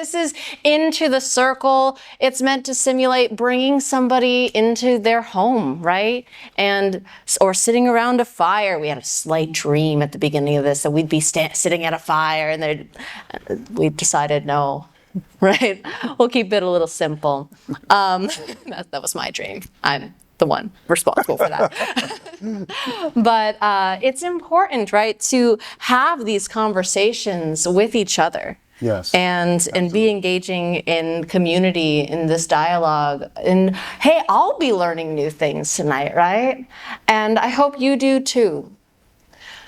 This is into the circle. It's meant to simulate bringing somebody into their home, right? Or sitting around a fire. We had a slight dream at the beginning of this that we'd be sitting at a fire, and we decided no. Right? We'll keep it a little simple. That was my dream. I'm the one responsible for that. But it's important, right, to have these conversations with each other. Yes. And be engaging in community, in this dialogue. And hey, I'll be learning new things tonight, right? And I hope you do too.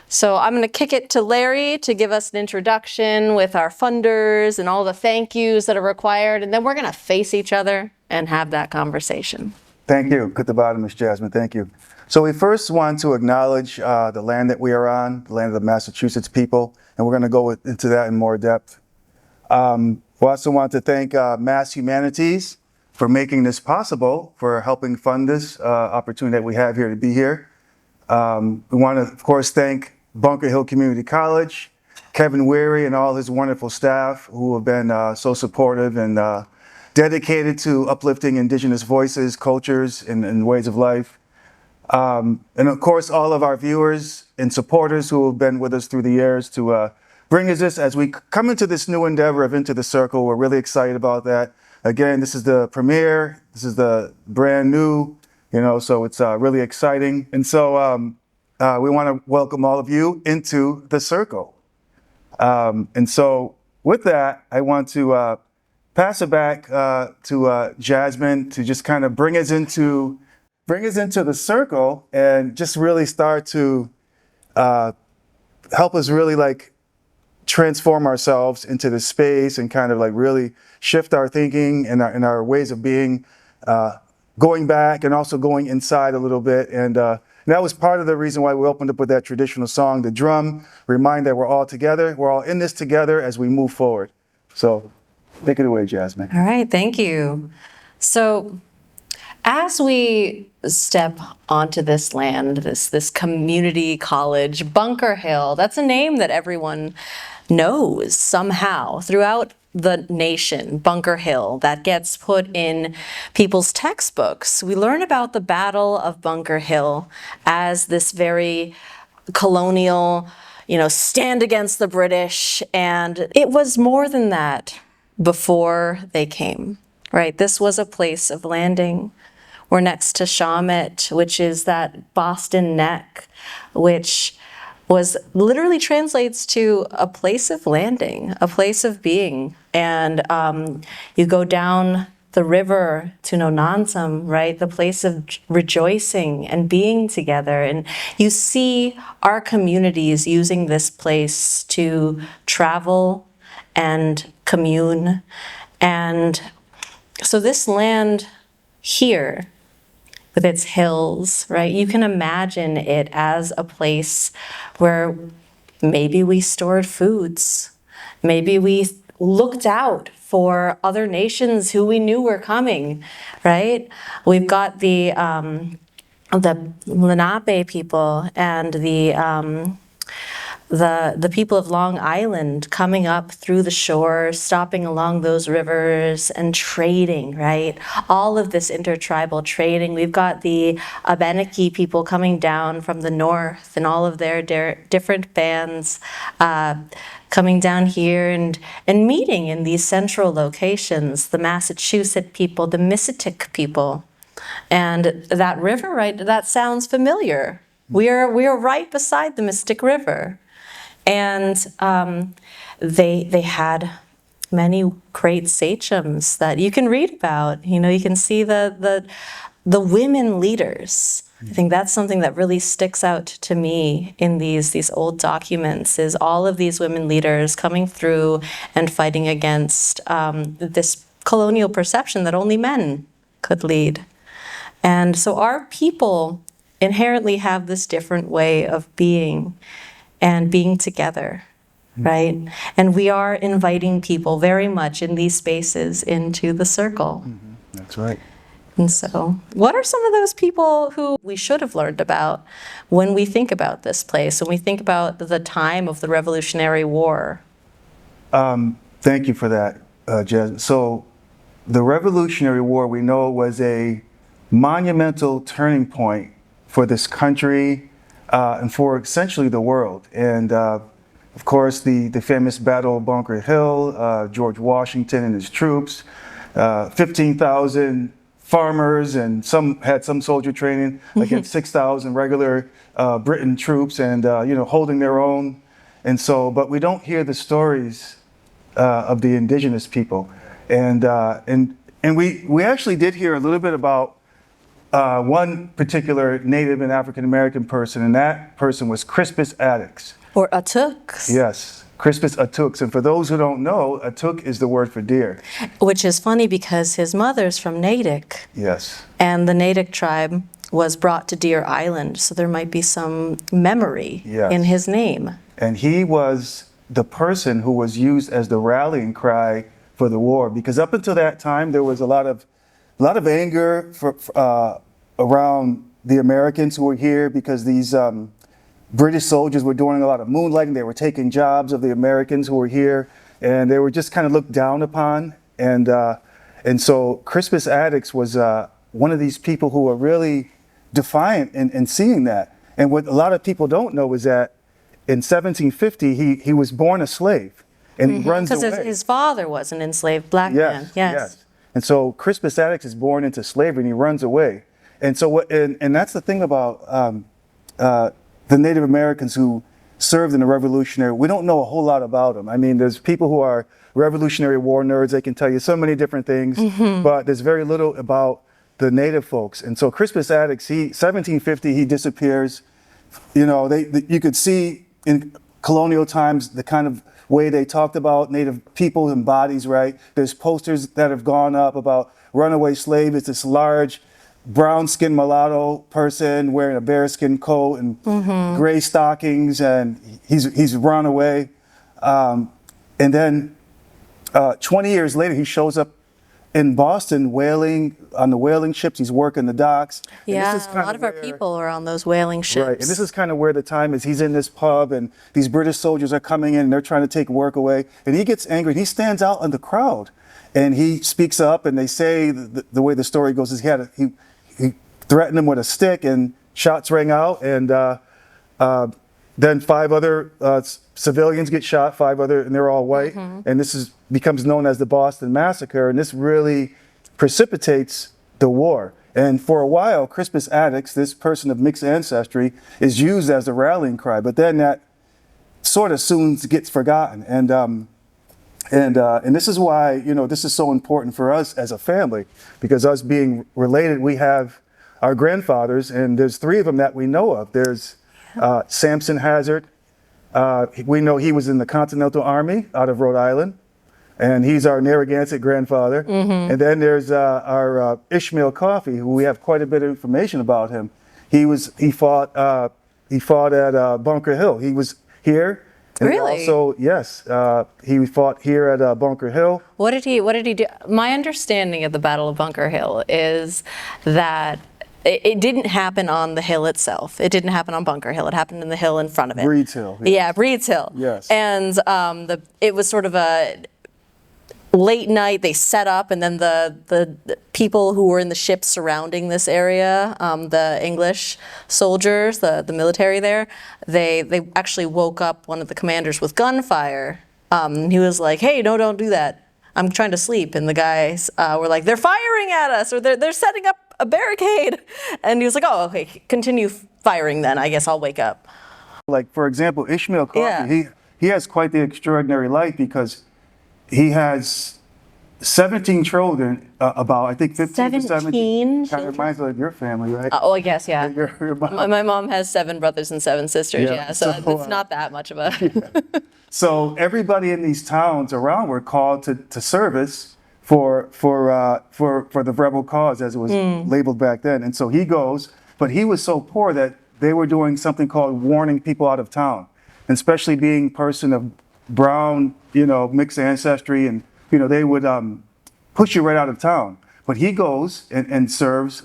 So I'm going to kick it to Larry to give us an introduction with our funders and all the thank yous that are required. And then we're going to face each other and have that conversation. Thank you. Good to bottom, Ms. Jasmine. Thank you. So we first want to acknowledge the land that we are on, the land of the Massachusetts people, and we're going to go into that in more depth. We also want to thank Mass Humanities for making this possible, for helping fund this opportunity that we have here to be here. We want to, of course, thank Bunker Hill Community College, Kevin Weary and all his wonderful staff who have been so supportive and dedicated to uplifting Indigenous voices, cultures, and ways of life. And of course, all of our viewers and supporters who have been with us through the years to bring us this as we come into this new endeavor of Into the Circle. We're really excited about that. Again, this is the premiere. This is the brand new, so it's really exciting. And so we want to welcome all of you into the circle. And so with that, I want to pass it back to Jasmine to just kind of bring us into the circle and just really start to help us really transform ourselves into the space and kind of really shift our thinking and our ways of being, going back and also going inside a little bit. And that was part of the reason why we opened up with that traditional song, the drum, remind that we're all together. We're all in this together as we move forward. So take it away, Jasmine. All right, thank you. So as we step onto this land, this community college, Bunker Hill, that's a name that everyone knows somehow throughout the nation, Bunker Hill, that gets put in people's textbooks. We learn about the Battle of Bunker Hill as this very colonial, stand against the British. And it was more than that before they came, right? This was a place of landing. We're next to Shawmut, which is that Boston Neck, which literally translates to a place of landing, a place of being. And you go down the river to Nonantum, right? The place of rejoicing and being together. And you see our communities using this place to travel and commune. And so this land here, with its hills, right? You can imagine it as a place where maybe we stored foods. Maybe we looked out for other nations who we knew were coming, right? We've got the Lenape people and the people of Long Island coming up through the shore, stopping along those rivers and trading, right? All of this intertribal trading. We've got the Abenaki people coming down from the north and all of their different bands coming down here and meeting in these central locations, the Massachusetts people, the Mississippi people. And that river, right, that sounds familiar. We are right beside the Mystic River. And they had many great sachems that you can read about. You can see the women leaders. I think that's something that really sticks out to me in these old documents, is all of these women leaders coming through and fighting against this colonial perception that only men could lead. And so our people inherently have this different way of being and being together, right? And we are inviting people very much in these spaces into the circle. Mm-hmm. That's right. And so, what are some of those people who we should have learned about when we think about this place, when we think about the time of the Revolutionary War? Thank you for that. Jasmine. So the Revolutionary War, we know, was a monumental turning point for this country and for essentially the world. And of course, the famous Battle of Bunker Hill, George Washington and his troops, 15,000 farmers, and some had some soldier training against 6,000 regular Britain troops, and holding their own. And so, but we don't hear the stories of the indigenous people, and we actually did hear a little bit about one particular Native and African American person, and that person was Crispus Attucks. Or Attucks. Yes, Crispus Attucks. And for those who don't know, Attuck is the word for deer. Which is funny because his mother's from Natick. Yes. And the Natick tribe was brought to Deer Island, so there might be some memory in his name. And he was the person who was used as the rallying cry for the war, because up until that time there was a lot of anger around the Americans who were here, because these British soldiers were doing a lot of moonlighting. They were taking jobs of the Americans who were here, and they were just kind of looked down upon. And so Crispus Attucks was one of these people who were really defiant in seeing that. And what a lot of people don't know is that in 1750 he was born a slave, and he runs away. Because his father was an enslaved black man. Yes. And so Crispus Attucks is born into slavery, and he runs away. And so and that's the thing about the Native Americans who served in the Revolutionary. We don't know a whole lot about them. I mean, there's people who are Revolutionary War nerds. They can tell you so many different things, but there's very little about the Native folks. And so Crispus Attucks, 1750, he disappears. You could see in colonial times the kind of way they talked about Native people and bodies, right? There's posters that have gone up about runaway slave. It's this large brown-skinned mulatto person wearing a bearskin coat and gray stockings, and he's run away. And then 20 years later, he shows up in Boston whaling on the whaling ships. He's working the docks. Yeah, a lot of our people are on those whaling ships. Right, and this is kind of where the time is. He's in this pub, and these British soldiers are coming in, and they're trying to take work away. And he gets angry, and he stands out in the crowd, and he speaks up. And they say the way the story goes is he threatened him with a stick, and shots rang out, and then 5 other civilians get shot, 5 other, and they're all white. And this becomes known as the Boston Massacre, and this really precipitates the war. And for a while, Crispus Attucks, this person of mixed ancestry, is used as a rallying cry, but then that sort of soon gets forgotten. And this is why, this is so important for us as a family, because us being related, we have our grandfathers, and there's 3 of them that we know of. There's Samson Hazard. We know he was in the Continental Army out of Rhode Island, and he's our Narragansett grandfather. And then there's our Ishmael Coffey, who we have quite a bit of information about him. He fought at Bunker Hill. He was here. And really? Also, yes, he fought here at Bunker Hill. What did he do? My understanding of the Battle of Bunker Hill is that it didn't happen on the hill itself. It didn't happen on Bunker Hill. It happened in the hill in front of it. Breeds Hill. Yes. Yeah, Breeds Hill. Yes. And it was sort of a late night. They set up, and then the people who were in the ships surrounding this area, the English soldiers, the military there, they actually woke up one of the commanders with gunfire. He was like, "Hey, no, don't do that. I'm trying to sleep." And the guys were like, "They're firing at us, or they're setting up a barricade." And he was like, "Oh, okay, continue firing then. I guess I'll wake up." Like, for example, Ishmael Coffey, he has quite the extraordinary life, because he has 17 children, about, I think, 15 to 17. Kind of reminds me of your family, right? Oh, I guess, yeah. Your mom. My mom has 7 brothers and 7 sisters, Yeah, so so, it's not that much of a... So everybody in these towns around were called to service for the rebel cause, as it was labeled back then. And so he goes, but he was so poor that they were doing something called warning people out of town, and especially being person of brown, mixed ancestry, and they would push you right out of town. But he goes and serves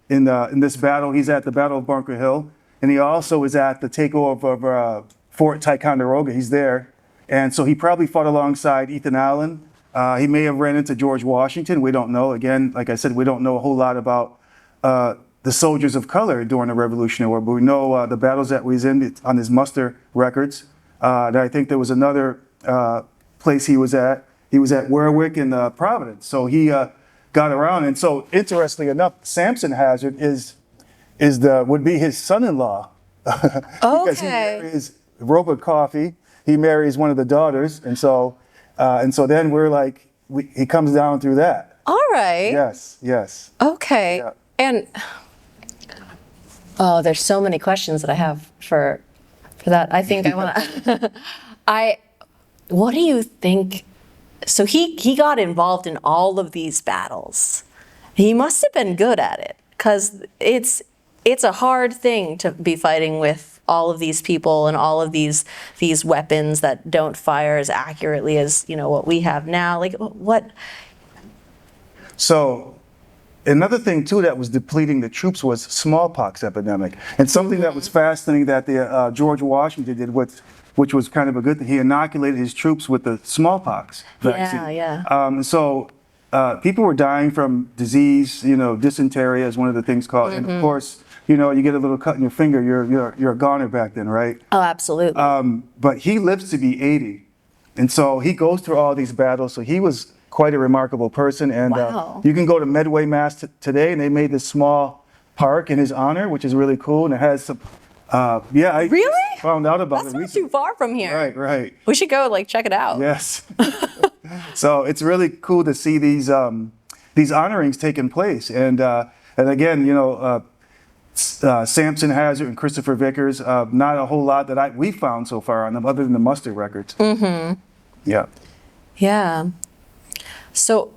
in this battle. He's at the Battle of Bunker Hill, and he also is at the takeover of Fort Ticonderoga. He's there, and so he probably fought alongside Ethan Allen He may have ran into George Washington. We don't know. Again, like I said, we don't know a whole lot about the soldiers of color during the Revolutionary War, but we know the battles that he was in on his muster records. I think there was another place he was at. He was at Warwick and Providence. So he got around. And so, interestingly enough, Samson Hazard would be his son-in-law. Because he marries Robert Coffey. He marries one of the daughters, and so then we're like, he comes down through that. All right. Yes, yes. Okay. Yeah. And oh, there's so many questions that I have for that. I think I want to. What do you think? So he got involved in all of these battles. He must have been good at it, because it's a hard thing to be fighting with all of these people and all of these weapons that don't fire as accurately as, what we have now. Like, what? So another thing too that was depleting the troops was smallpox epidemic, and something that was fascinating that the George Washington did, which was kind of a good thing. He inoculated his troops with the smallpox vaccine. Yeah. So people were dying from disease, dysentery is one of the things called, and of course, you get a little cut in your finger, you're a goner back then, right? Oh, absolutely. But he lives to be 80, and so he goes through all these battles. So he was quite a remarkable person, and Wow. You can go to Medway, Mass. Today, and they made this small park in his honor, which is really cool, and it has some. I Really? found out about That's it not recently. too far from here. Right. We should go check it out. Yes. So it's really cool to see these honorings taking place, and again, Samson Hazard and Christopher Vickers. Not a whole lot that we found so far on them, other than the muster records. Mm-hmm. Yeah. Yeah. So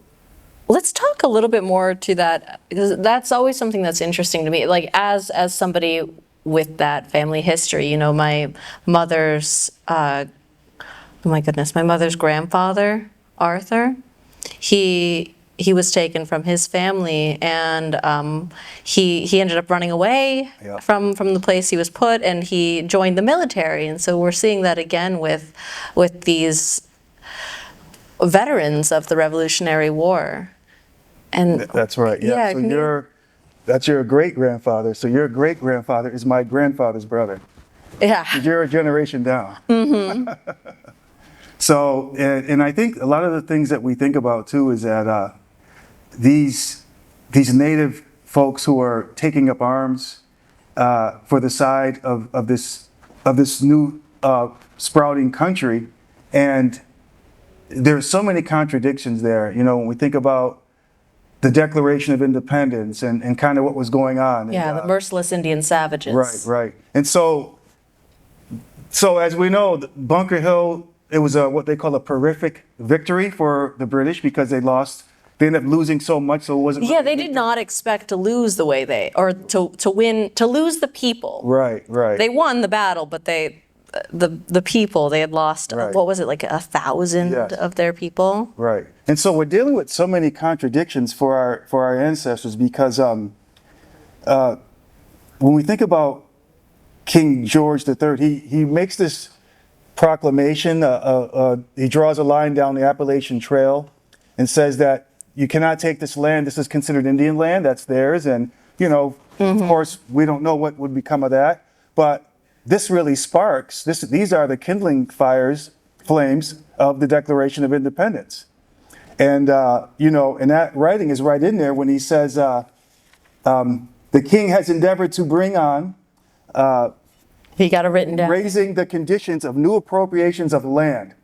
let's talk a little bit more to that, because that's always something that's interesting to me. Like, as somebody with that family history, my mother's my mother's grandfather, Arthur, he was taken from his family, and he ended up running away from the place he was put, and he joined the military. And so we're seeing that again with these veterans of the Revolutionary War. And That's right. Yeah. So that's your great grandfather. So your great grandfather is my grandfather's brother. Yeah. You're a generation down. Mm-hmm. So, and I think a lot of the things that we think about too is that these native folks who are taking up arms for the side of this new sprouting country, and there's so many contradictions there. When we think about the Declaration of Independence and kind of what was going on. Yeah, the merciless Indian savages. Right. And so as we know, Bunker Hill, it was what they call a horrific victory for the British, because they ended up losing so much, so it wasn't. Yeah, they did not expect to lose the way to win, to lose the people. Right. They won the battle, but the people, they had lost, Right. what was it, like 1,000 Yes. of their people? Right. And so we're dealing with so many contradictions for our ancestors, because when we think about King George III, he makes this proclamation. He draws a line down the Appalachian Trail and says that you cannot take this land. This is considered Indian land. That's theirs. And, of course, we don't know what would become of that. But this really sparks. These are the kindling flames of the Declaration of Independence. And, and that writing is right in there when he says, the king has endeavored to bring on He got it written down. raising the conditions of new appropriations of land,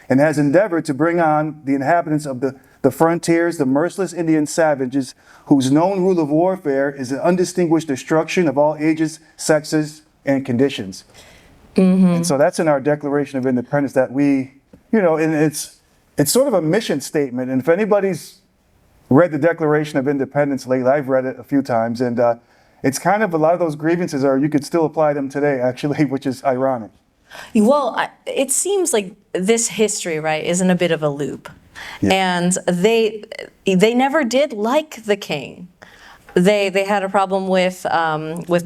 and has endeavored to bring on the inhabitants of the frontiers, the merciless Indian savages, whose known rule of warfare is the undistinguished destruction of all ages, sexes, and conditions. Mm-hmm. And so that's in our Declaration of Independence that we, and it's sort of a mission statement. And if anybody's read the Declaration of Independence lately, I've read it a few times, and it's kind of a lot of those grievances you could still apply them today, actually, which is ironic. Well, it seems like this history, right, is in a bit of a loop. Yeah. And they never did like the king. they had a problem with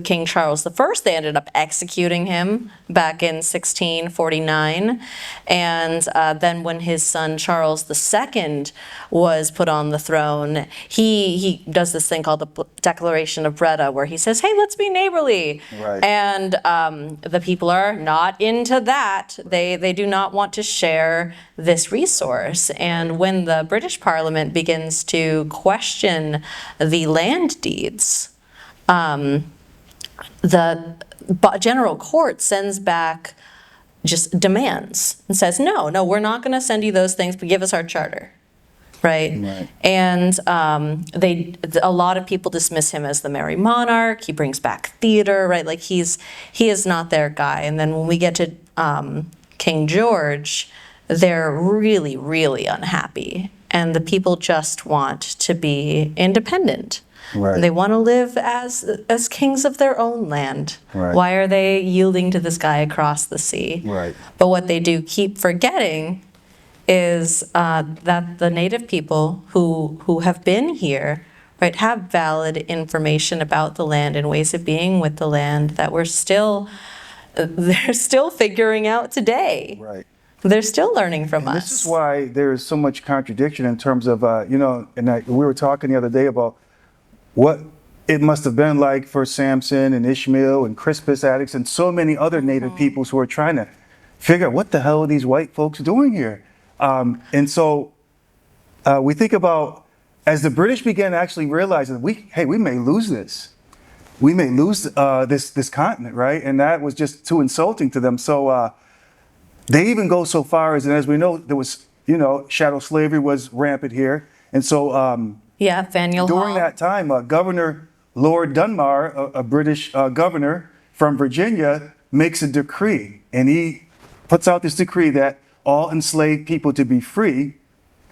King Charles I. They ended up executing him back in 1649, and then when his son Charles II was put on the throne, he does this thing called the Declaration of Breda, where he says, "Hey, let's be neighborly," Right. and the people are not into that. They do not want to share this resource, and when the British Parliament begins to question the land deeds, the General Court sends back just demands and says, no, we're not going to send you those things, but give us our charter. Right? Right. And a lot of people dismiss him as the merry monarch. He brings back theater, right? Like he is not their guy. And then when we get to King George, they're really, really unhappy. And the people just want to be independent. Right. They want to live as kings of their own land. Right. Why are they yielding to this guy across the sea? Right. But what they do keep forgetting is that the native people who have been here, right, have valid information about the land and ways of being with the land that they're still figuring out today. Right. They're still learning from And us. this is why there's so much contradiction in terms of, we were talking the other day about what it must have been like for Samson and Ishmael and Crispus Attucks and so many other native peoples who are trying to figure out what the hell are these white folks doing here. And so we think about, as the British began actually realizing, we may lose this. We may lose this continent, right? And that was just too insulting to them. So they even go so far as we know, there was, chattel slavery was rampant here. And so Yeah, Faneuil during Hall. that time, Governor Lord Dunmore, a British governor from Virginia, makes a decree. And he puts out this decree that all enslaved people to be free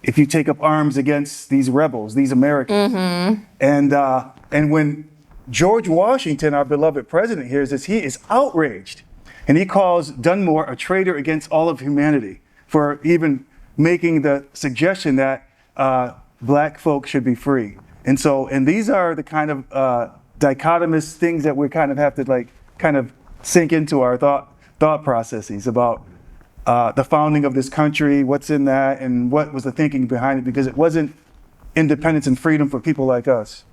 if you take up arms against these rebels, these Americans. Mm-hmm. And when George Washington, our beloved president, hears this, he is outraged. And he calls Dunmore a traitor against all of humanity for even making the suggestion that black folks should be free. And these are the kind of dichotomous things that we kind of have to sink into our thought processes about the founding of this country, what's in that, and what was the thinking behind it, because it wasn't independence and freedom for people like us.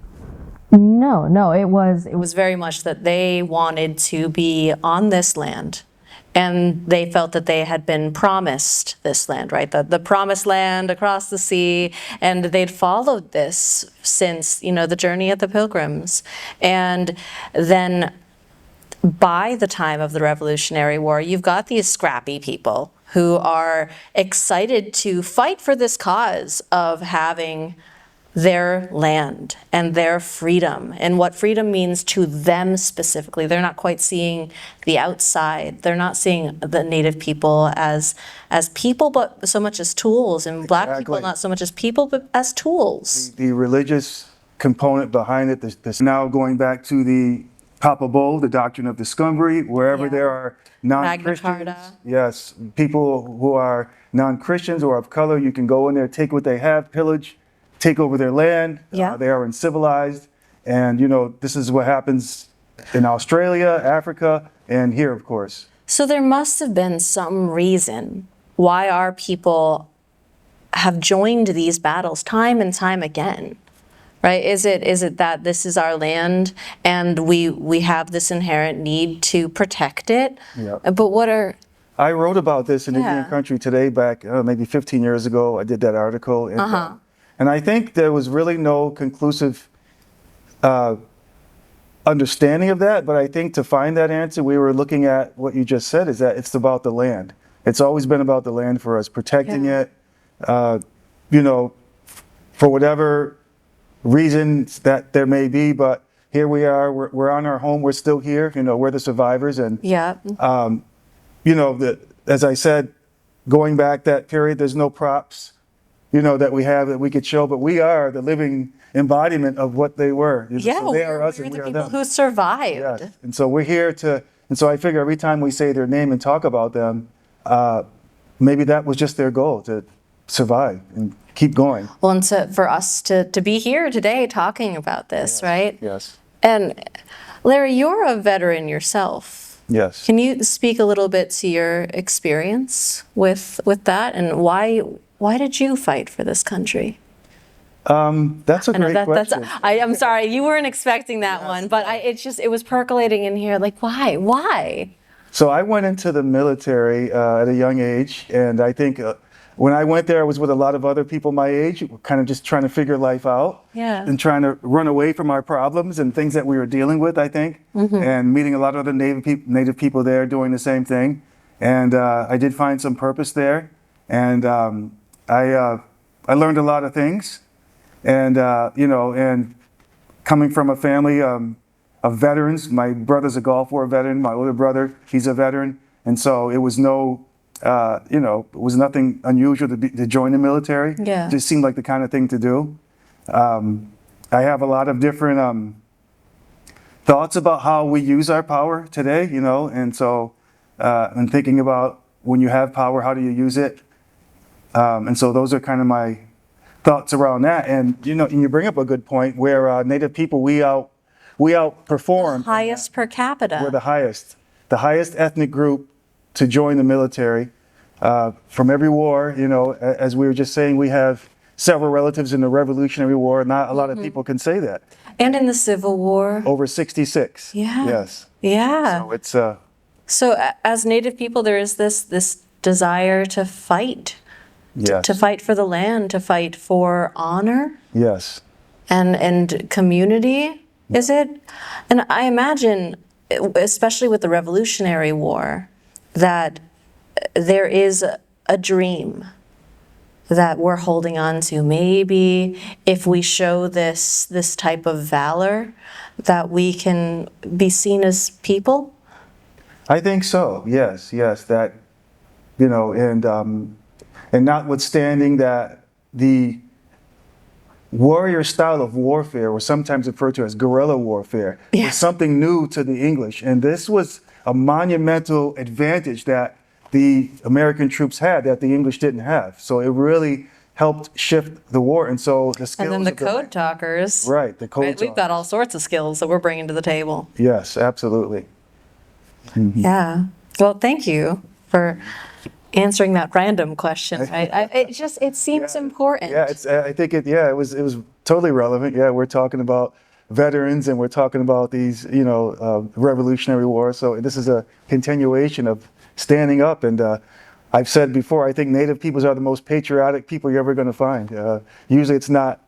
No, it was very much that they wanted to be on this land, and they felt that they had been promised this land, right? The promised land across the sea, and they'd followed this since, the journey of the Pilgrims. And then by the time of the Revolutionary War, you've got these scrappy people who are excited to fight for this cause of having their land and their freedom and what freedom means to them specifically. They're not quite seeing the outside. They're not seeing the native people as people, but so much as tools, and black people Exactly. not so much as people, but as tools. The religious component behind it, this now going back to the Papa Bowl, the doctrine of discovery, wherever Yeah. there are non-Christians. Magna Carta. Yes, people who are non-Christians or of color, you can go in there, take what they have, pillage, take over their land. Yeah. They are uncivilized. And, this is what happens in Australia, Africa, and here, of course. So there must have been some reason why our people have joined these battles time and time again, right? Is it that this is our land and we have this inherent need to protect it? Yeah. But what are... I wrote about this in Yeah. Indian Country Today back maybe 15 years ago. I did that article. And I think there was really no conclusive understanding of that. But I think to find that answer, we were looking at what you just said, is that it's about the land. It's always been about the land for us, protecting Yeah. it, for whatever reasons that there may be. But here we are, we're on our home, we're still here, we're the survivors. And Yeah. as I said, going back that period, there's no props, that we have that we could show, but we are the living embodiment of what they were. Yeah, So they are us we're and the we are people them. who survived. Yes. And so we're here and so I figure every time we say their name and talk about them, maybe that was just their goal, to survive. And keep going. Well, and for us to be here today talking about this, right? Yes. And Larry, you're a veteran yourself. Yes. Can you speak a little bit to your experience with that, and why did you fight for this country? That's a I know great question. I'm sorry, you weren't expecting that one, but it was percolating in here. Like, why? Why? So I went into the military at a young age, and I think when I went there, I was with a lot of other people my age, kind of just trying to figure life out, Yeah. and trying to run away from our problems and things that we were dealing with, I think, and meeting a lot of other Native people there doing the same thing. And I did find some purpose there, and I learned a lot of things, and and coming from a family of veterans. My brother's a Gulf War veteran. My older brother, he's a veteran, and so it was it was nothing unusual to join the military. Yeah. It just seemed like the kind of thing to do. I have a lot of different thoughts about how we use our power today, and so and thinking about when you have power, how do you use it? And so those are kind of my thoughts around that. And and you bring up a good point where Native people, we outperform. Highest per capita. We're the highest ethnic group to join the military from every war. As we were just saying, we have several relatives in the Revolutionary War. Not a lot of people can say that. And in the Civil War. Over 66. Yeah. Yes. Yeah. So it's So as Native people, there is this desire to fight. yes. To fight for the land, to fight for honor Yes. and community, is it? And I imagine, especially with the Revolutionary War, that there is a dream that we're holding on to. Maybe if we show this type of valor, that we can be seen as people. I think so. Yes. That and notwithstanding that the warrior style of warfare was sometimes referred to as guerrilla warfare, Yeah. was something new to the English. And this was a monumental advantage that the American troops had that the English didn't have. So it really helped shift the war. And so the skills And then the of code talkers. Right, the code Right, we've got all sorts of skills that we're bringing to the table. Yes, absolutely. Yeah. Well, thank you for answering that random question. Right? It seems important. Yeah, I think it was totally relevant. Yeah, we're talking about veterans and we're talking about these, Revolutionary War. So this is a continuation of standing up. And I've said before, I think Native peoples are the most patriotic people you're ever going to find. Usually it's not,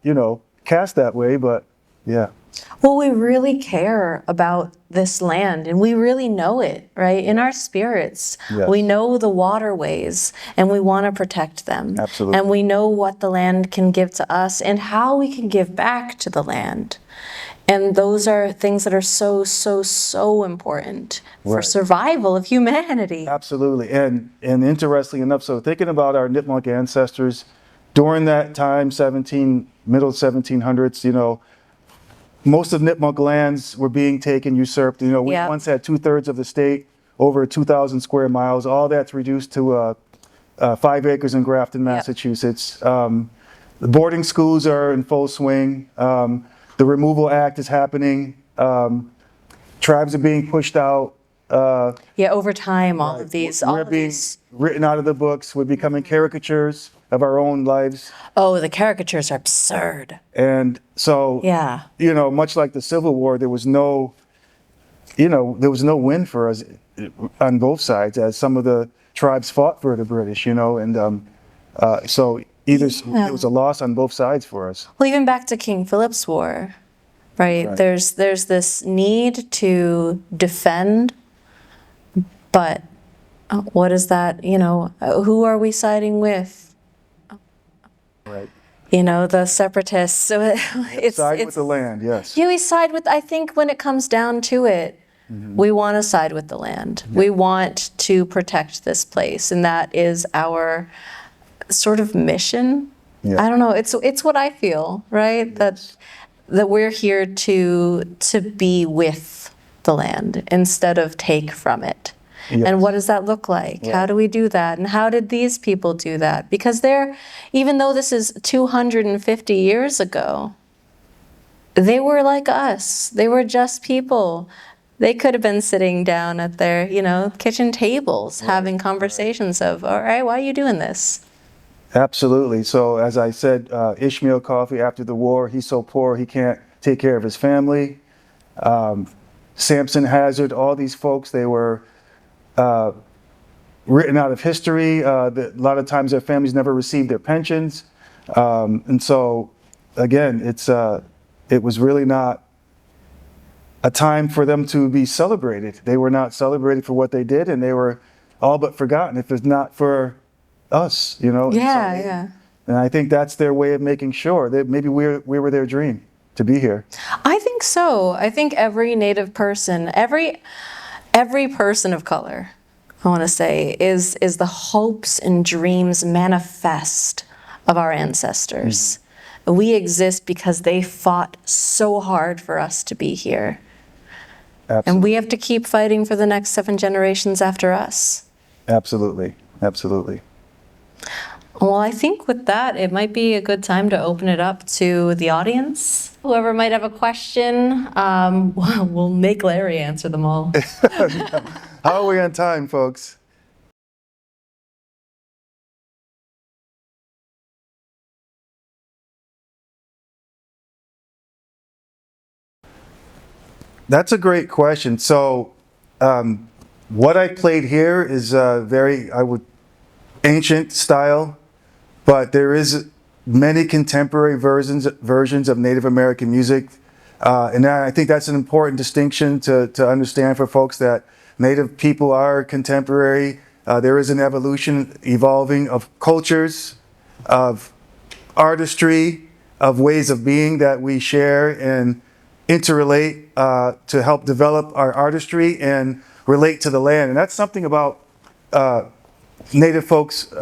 cast that way, but yeah. Well, we really care about this land and we really know it, right? In our spirits, Yes. we know the waterways and we want to protect them. Absolutely. And we know what the land can give to us and how we can give back to the land. And those are things that are so, so, so important for Right. survival of humanity. Absolutely. And interestingly enough, so thinking about our Nipmuc ancestors during that time, middle 1700s, most of Nipmuc lands were being taken, usurped. We Yeah. once had 2/3 of the state, over 2,000 square miles. All that's reduced to 5 acres in Grafton, Massachusetts. The boarding schools are in full swing. The Removal Act is happening. Tribes are being pushed out. Yeah, over time, all of these. We're being written out of the books. We're becoming caricatures of our own lives. Oh, the caricatures are absurd. And so, Yeah. much like the Civil War, there was no win for us on both sides, as some of the tribes fought for the British, and so either it was a loss on both sides for us. Well, even back to King Philip's War, right? Right. There's this need to defend, but what is that? Who are we siding with? Right. The separatists. So Side with the land, yes. we side with. I think when it comes down to it, we want to side with the land. We want to protect this place, and that is our sort of mission. Yeah. I don't know. It's what I feel, right? That we're here to be with the land instead of take from it. Yes. And what does that look like? How do we do that? And how did these people do that? Because even though this is 250 years ago, they were like us. They were just people. They could have been sitting down at their, kitchen tables having conversations of, all right, why are you doing this? Absolutely. So as I said, Ishmael Coffey, after the war, he's so poor he can't take care of his family. Samson Hazard, all these folks, they were written out of history. A lot of times their families never received their pensions. And so, again, it was really not a time for them to be celebrated. They were not celebrated for what they did, and they were all but forgotten if it's not for us, Yeah. And I think that's their way of making sure that maybe we were their dream to be here. I think so. I think every Native person, every person of color, I want to say, is the hopes and dreams manifest of our ancestors. We exist because they fought so hard for us to be here. Absolutely. And we have to keep fighting for the next 7 generations after us. Absolutely. Absolutely. Well, I think with that, it might be a good time to open it up to the audience. Whoever might have a question, we'll make Larry answer them all. How are we on time, folks? That's a great question. So, what I played here is very, ancient style, but there is many contemporary versions of Native American music, and I think that's an important distinction to understand for folks that Native people are contemporary. There is an evolving of cultures, of artistry, of ways of being that we share and interrelate to help develop our artistry and relate to the land. And that's something about Native folks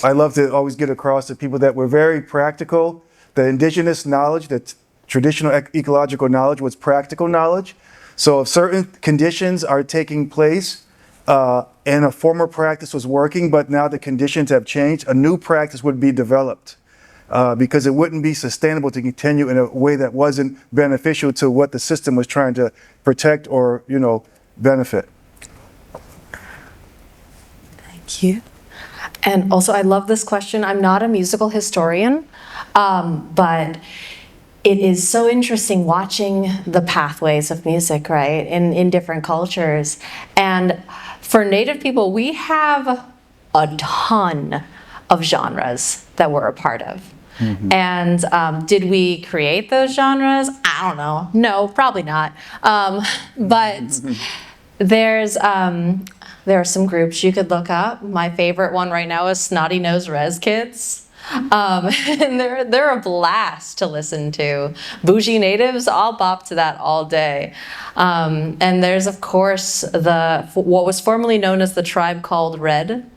I love to always get across to people, that we're very practical. The indigenous knowledge, the traditional ecological knowledge, was practical knowledge. So if certain conditions are taking place and a former practice was working, but now the conditions have changed, a new practice would be developed. Because it wouldn't be sustainable to continue in a way that wasn't beneficial to what the system was trying to protect or, benefit. Thank you. And also, I love this question. I'm not a musical historian, but it is so interesting watching the pathways of music, right, in different cultures. And for Native people, we have a ton of genres that we're a part of. Mm-hmm. And did we create those genres? I don't know. No, probably not. But there are some groups you could look up. My favorite one right now is Snotty Nose Rez Kids. And they're a blast to listen to. Bougie Natives, I'll bop to that all day. And there's, of course, what was formerly known as the Tribe Called Red.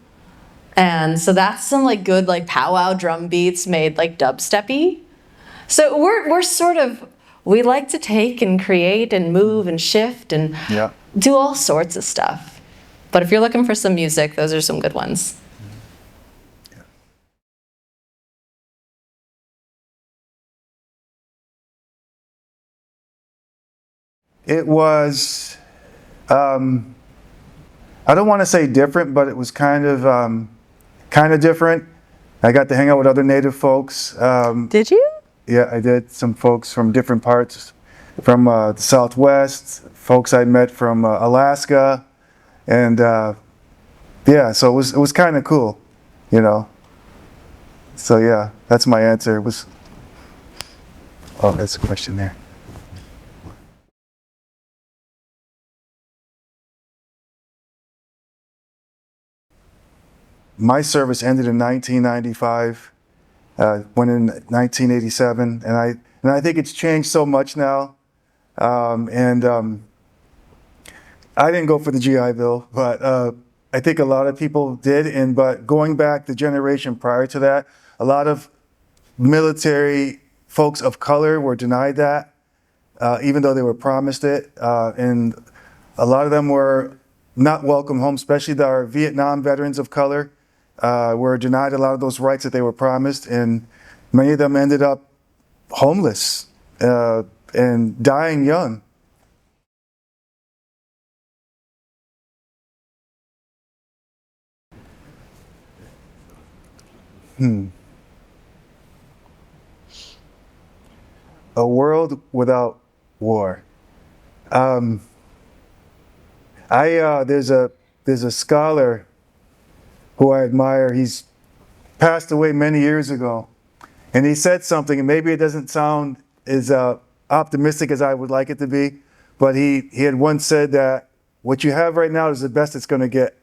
And so that's some good powwow drum beats made dubsteppy. So we like to take and create and move and shift and do all sorts of stuff. But if you're looking for some music, those are some good ones. It was, I don't want to say different, but it was kind of different. I got to hang out with other Native folks. Did you? Yeah, I did. Some folks from different parts, from the Southwest, folks I met from Alaska, and so it was kind of cool, So yeah, that's my answer. It was. Oh, that's a question there. My service ended in 1995, went in 1987, and I think it's changed so much now. I didn't go for the GI Bill, but I think a lot of people did. But going back the generation prior to that, a lot of military folks of color were denied that, even though they were promised it. And a lot of them were not welcome home, especially our Vietnam veterans of color were denied a lot of those rights that they were promised, and many of them ended up homeless and dying young. A world without war. There's a scholar who I admire. He's passed away many years ago, and he said something, and maybe it doesn't sound as optimistic as I would like it to be, but he had once said that what you have right now is the best it's going to get.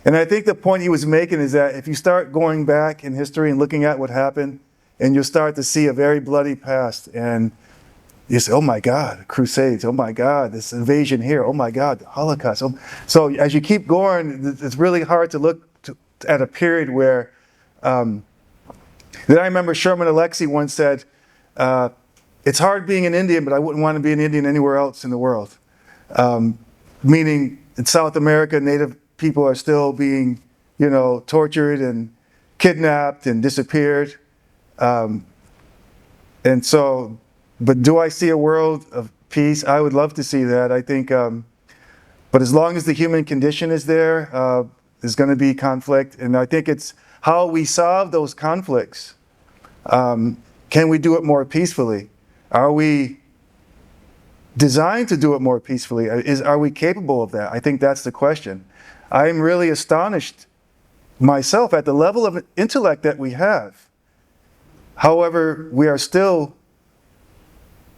And I think the point he was making is that if you start going back in history and looking at what happened, and you'll start to see a very bloody past, and you say, oh my God, Crusades, oh my God, this invasion here, oh my God, the Holocaust. So as you keep going, it's really hard to look at a period where, then I remember Sherman Alexie once said, it's hard being an Indian, but I wouldn't want to be an Indian anywhere else in the world. Meaning in South America, Native people are still being, tortured and kidnapped and disappeared. And so, but do I see a world of peace? I would love to see that. I think, but as long as the human condition is there, there's going to be conflict. And I think it's how we solve those conflicts. Can we do it more peacefully? Are we designed to do it more peacefully? Are we capable of that? I think that's the question. I'm really astonished myself at the level of intellect that we have. However, we are still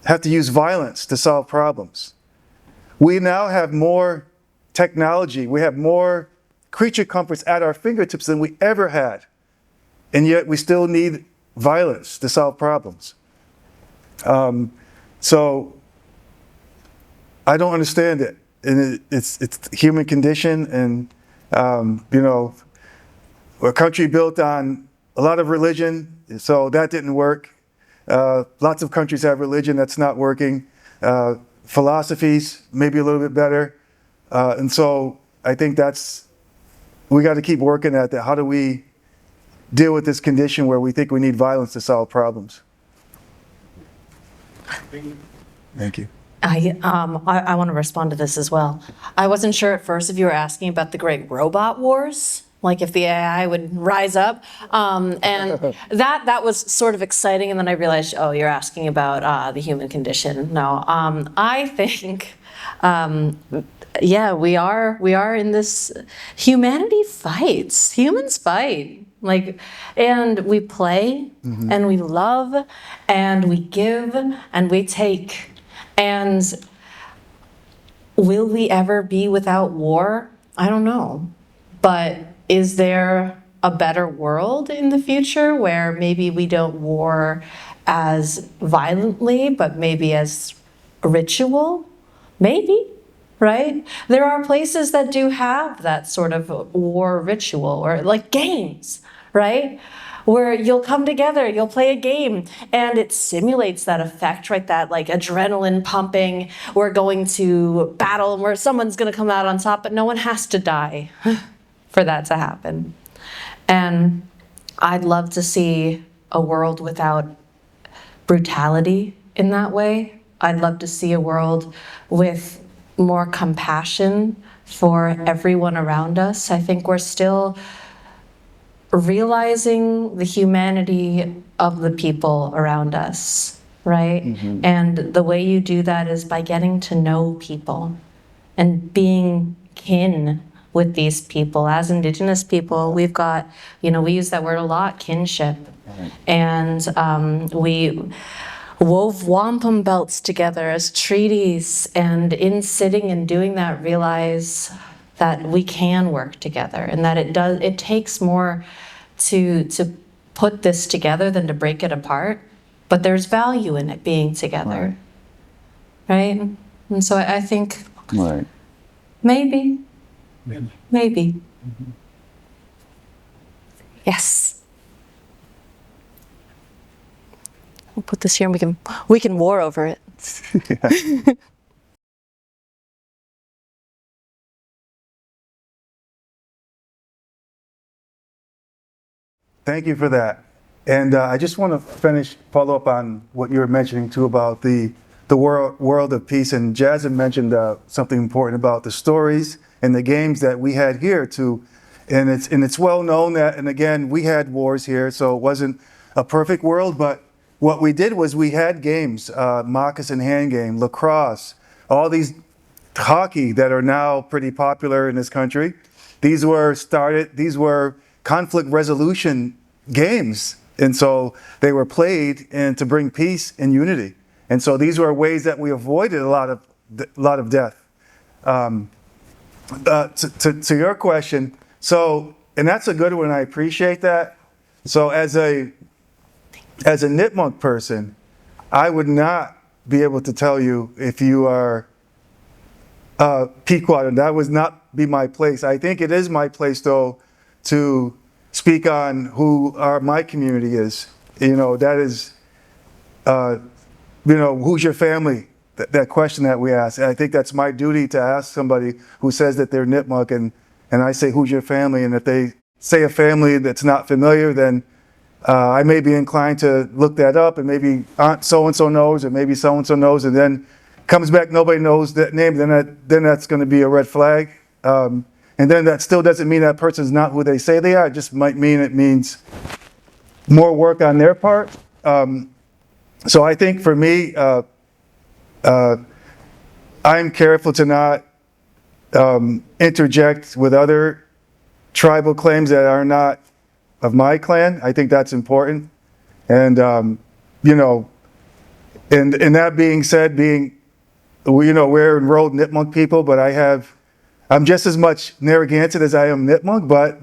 have to use violence to solve problems. We now have more technology. We have more creature comforts at our fingertips than we ever had. And yet we still need violence to solve problems. So I don't understand it. And it's the human condition, and we're a country built on a lot of religion, so that didn't work. Lots of countries have religion that's not working. Philosophies, maybe a little bit better. And so I think we got to keep working at that. How do we deal with this condition where we think we need violence to solve problems? Thank you. I want to respond to this as well. I wasn't sure at first if you were asking about the great robot wars, like if the AI would rise up, and that was sort of exciting. And then I realized, oh, you're asking about the human condition. No, I think, yeah, we are in this humanity fights. Humans fight. And we play, and we love, and we give, and we take. And will we ever be without war? I don't know. But is there a better world in the future where maybe we don't war as violently, but maybe as a ritual? Maybe, right? There are places that do have that sort of war ritual, or like games, right? Where you'll come together, you'll play a game, and it simulates that effect, right? That like adrenaline pumping, we're going to battle, and where someone's gonna come out on top, but no one has to die for that to happen. And I'd love to see a world without brutality in that way. I'd love to see a world with more compassion for everyone around us. I think we're still realizing the humanity of the people around us, right? And the way you do that is by getting to know people and being kin with these people. As Indigenous people, we've got, we use that word a lot, kinship. And we wove wampum belts together as treaties, and in sitting and doing that, realize that we can work together, and that it takes more to put this together than to break it apart, but there's value in it being together, right? And so I think maybe. Yes. We'll put this here and we can war over it. Thank you for that. And I just want to follow up on what you were mentioning too about the world of peace. And Jasmine mentioned something important about the stories and the games that we had here too. And it's well known that, and again, we had wars here, so it wasn't a perfect world, but what we did was we had games, moccasin hand game, lacrosse, all these hockey that are now pretty popular in this country. These were conflict resolution games. And so they were played and to bring peace and unity. And so these were ways that we avoided a lot of death. To your question, so, and that's a good one, I appreciate that. So as a Nipmuc person, I would not be able to tell you if you are Pequot, and that would not be my place. I think it is my place, though, to speak on who my community is. You know, that is, who's your family? That question that we ask. I think that's my duty to ask somebody who says that they're Nipmuc, and I say, who's your family? And if they say a family that's not familiar, then I may be inclined to look that up, and maybe Aunt so-and-so knows, or maybe so-and-so knows, and then comes back, nobody knows that name, then that's going to be a red flag. And then that still doesn't mean that person's not who they say they are. It just might mean it means more work on their part. So I think for me, I'm careful to not interject with other tribal claims that are not of my clan. I think that's important. And, and that being said, we're enrolled Nipmuc people, but I'm just as much Narragansett as I am Nipmuc, but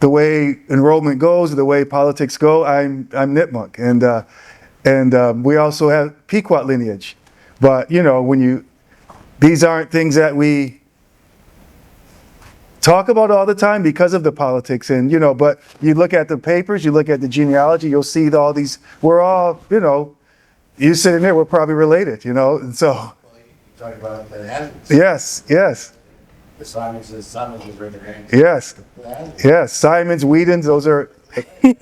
the way enrollment goes, the way politics go, I'm Nipmuc. And we also have Pequot lineage. But, these aren't things that we talk about all the time because of the politics. And, but you look at the papers, you look at the genealogy, you'll see all these, we're all, you sitting there, we're probably related, and so. Well, you talk about the Adams. Yes. The Simons were the names. Yes. Simons, Whedons, those are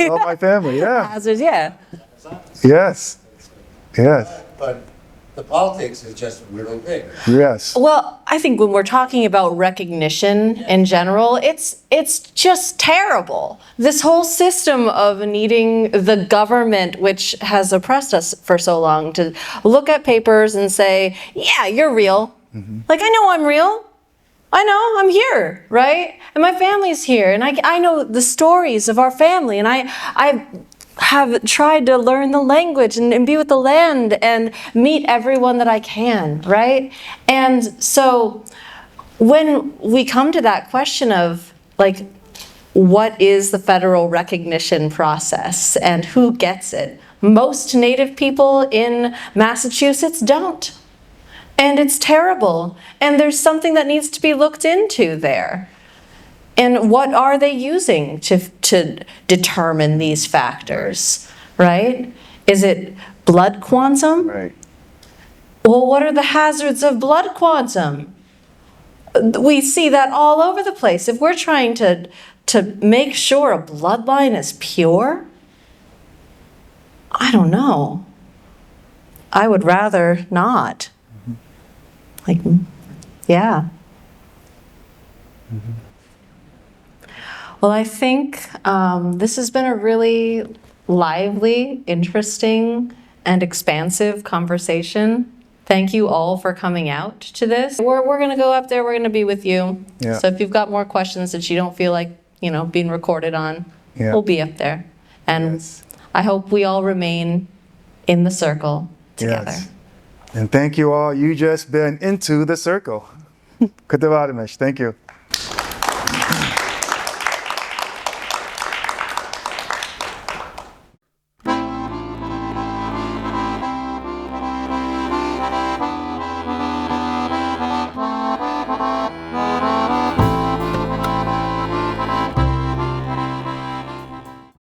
all my family, yeah. Hazards, yeah. Yes. But the politics is just really big. Yes. Well, I think when we're talking about recognition in general, it's just terrible. This whole system of needing the government, which has oppressed us for so long, to look at papers and say, yeah, you're real. Mm-hmm. Like, I know I'm real. I know I'm here, right? And my family's here, and I know the stories of our family, and I have tried to learn the language and be with the land and meet everyone that I can, right? And so when we come to that question of, like, what is the federal recognition process and who gets it? Most Native people in Massachusetts don't. And it's terrible. And there's something that needs to be looked into there. And what are they using to determine these factors, right? Is it blood quantum? Right. Well, what are the hazards of blood quantum? We see that all over the place. If we're trying to make sure a bloodline is pure, I don't know. I would rather not. Like, yeah. Mm-hmm. Well, I think this has been a really lively, interesting, and expansive conversation. Thank you all for coming out to this. We're going to go up there. We're going to be with you. Yeah. So if you've got more questions that you don't feel like, being recorded on, we'll be up there. And yes. I hope we all remain in the circle together. Yes. And thank you all. You just been into the circle. Thank you.